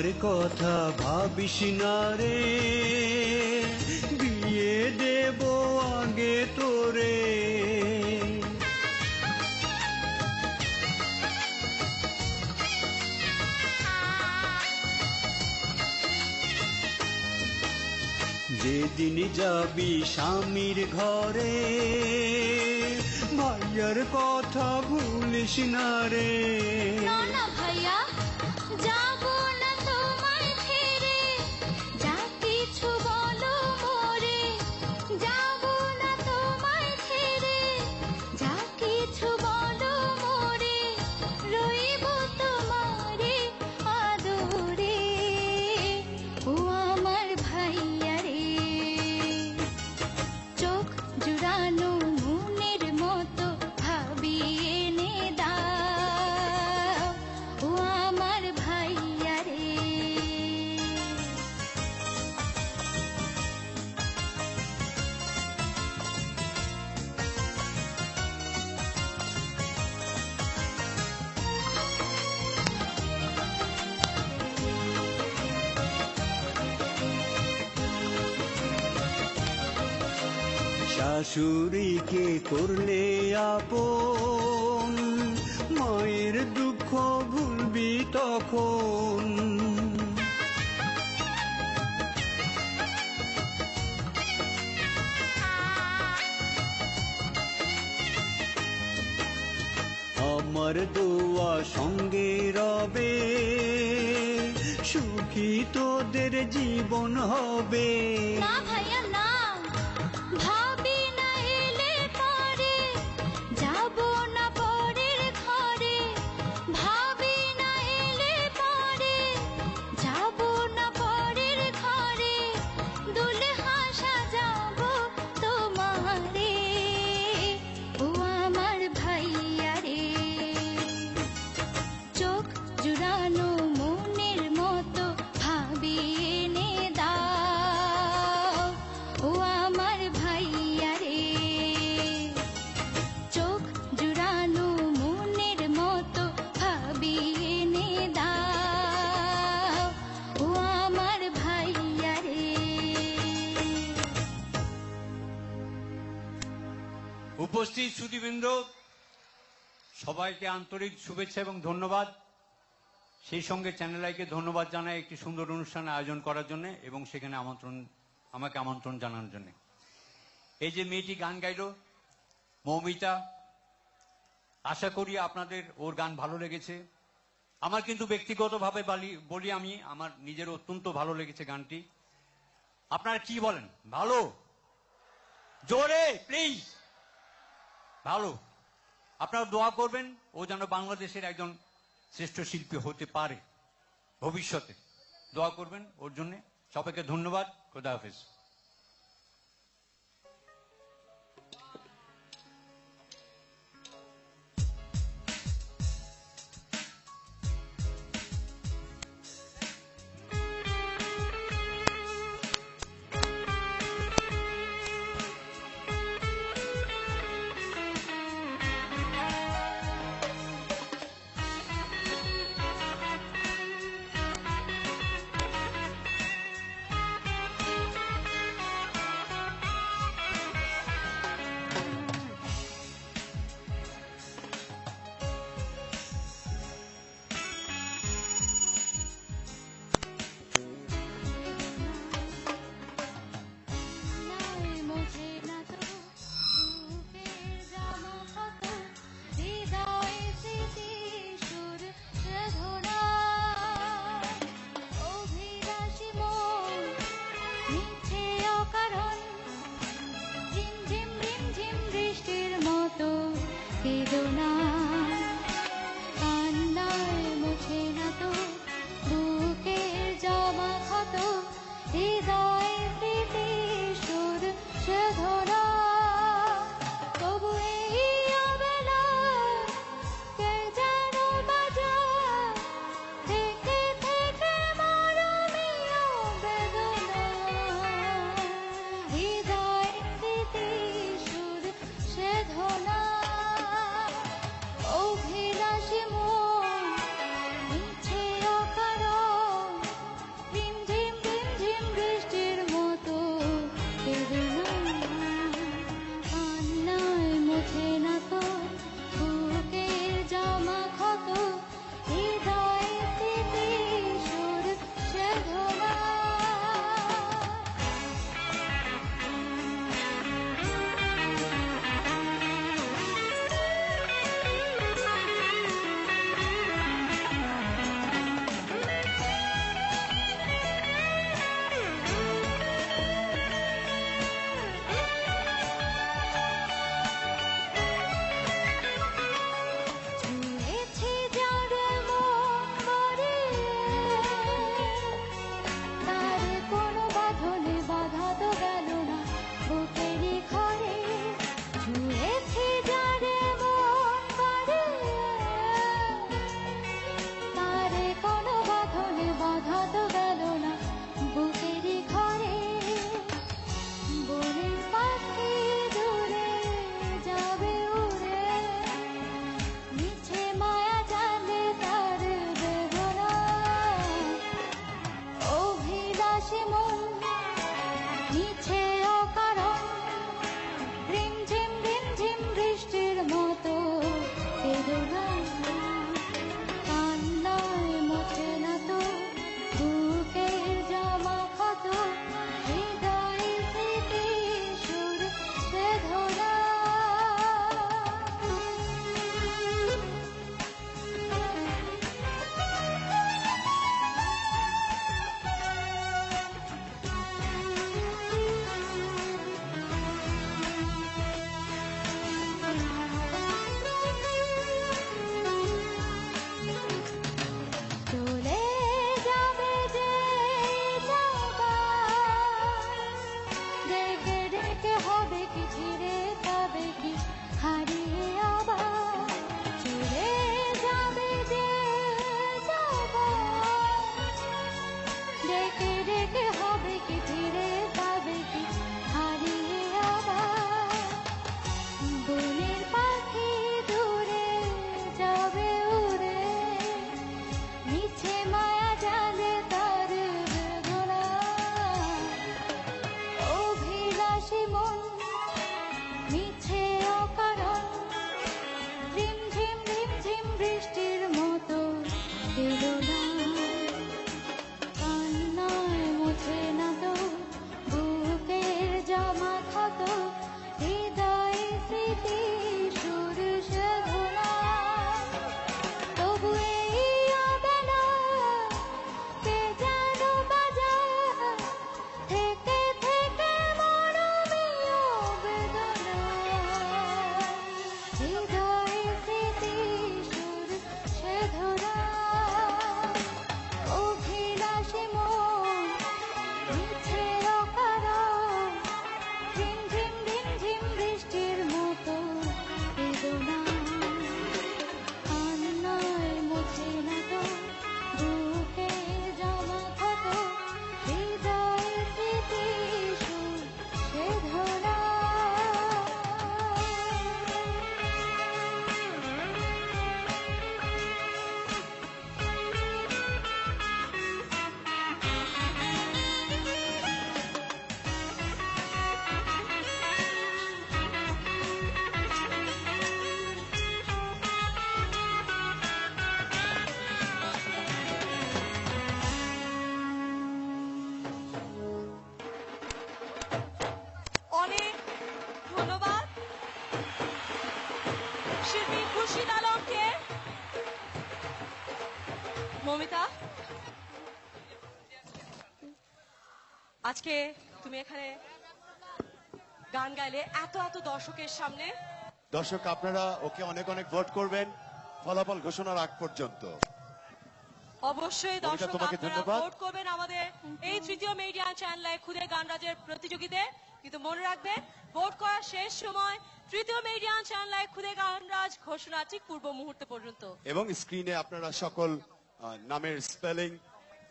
আমার কথা ভাবিস না রে, বিয়ে দেব আগে তোরে। যেদিন যাবি স্বামীর ঘরে, ভাইয়ার কথা ভুলিস না রে। না না ভাইয়া, যাব না তোমায় ছেড়ে, যা কিছু বলো মোরে। যাব না তোমায় ছেড়ে, যা কিছু বলো মোরে। রইব তোমারে আদরে, ও আমার ভাইয়া রে। চোখ জুড়ানো মনের মতো ভাবিয়ে নে দাও, ও আমার ভাইয়া রে। শাশুড়িকে করলে আপন, মায়ের দুঃখ ভুলবি তখন। আমার দোয়া সঙ্গে রবে, সুখী তোদের জীবন হবে। না ভাইয়া না, ভাবি না এলে পরে, যাব না পরের ঘরে। ভাবি না এলে পরে, যাব না পরের ঘরে। দুলহা সাজাবো তোমারে, ও আমার ভাইয়া রে। চোখ জুড়ানো মনের মতো ভাবিয়ে নে দাও, ও আমার ভাইয়া রে। চোখ জুড়ানো মনের মতো ভাবিয়ে নে দাও, ও আমার ভাইয়া রে। উপস্থিত সুধীবৃন্দ, সবাইকে আন্তরিক শুভেচ্ছা এবং ধন্যবাদ। সেই সঙ্গে চ্যানেল আইকে ধন্যবাদ জানাই একটি সুন্দর অনুষ্ঠান আয়োজন করার জন্য এবং সেখানে আমাকে আমন্ত্রণ জানানোর জন্য। এই যে মেয়েটি গান গাইল, মৌমিতা, আশা করি আপনাদের ওর গান ভালো লেগেছে। আমার কিন্তু ব্যক্তিগতভাবে বলি, আমি আমার নিজের অত্যন্ত ভালো লেগেছে গানটি। আপনারা কি বলেন? ভালো? জোরে প্লিজ। ভালো। আপনারা দোয়া করবেন ও যেন বাংলাদেশের একজন শ্রেষ্ঠ শিল্পী হতে পারে ভবিষ্যতে। দোয়া করবেন ওর জন্য। সবাইকে ধন্যবাদ। খোদা হাফেজ। শিল্পী খুরশিদ আলমকে। মমিতা, আজকে তুমি এখানে গান গাইলে এত এত দর্শকের সামনে। দর্শক আপনারা ওকে অনেক অনেক ভোট করবেন ফলাফল ঘোষণার আগ পর্যন্ত। অবশ্যই মমিতা, দর্শক তোমাকে আপনারা ধন্যবাদ। ভোট করবেন আমাদের এই তৃতীয় মিডিয়া চ্যানেলে খুদে গানরাজের প্রতিযোগিতায়। কিন্তু মনে রাখবেন, ভোট করার শেষ সময় তৃতীয় মিডিয়া চ্যানেলে খুদে গানরাজ ঘোষণা ঠিক পূর্ব মুহূর্ত পর্যন্ত। এবং স্ক্রিনে আপনারা সকল নামের স্পেলিং,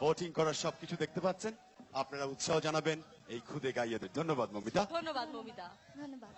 ভোটিং করার সবকিছু দেখতে পাচ্ছেন। আপনারা উৎসাহ জানাবেন এই খুদে গাইয়াদের। ধন্যবাদ মমিতা। ধন্যবাদ মমিতা। ধন্যবাদ।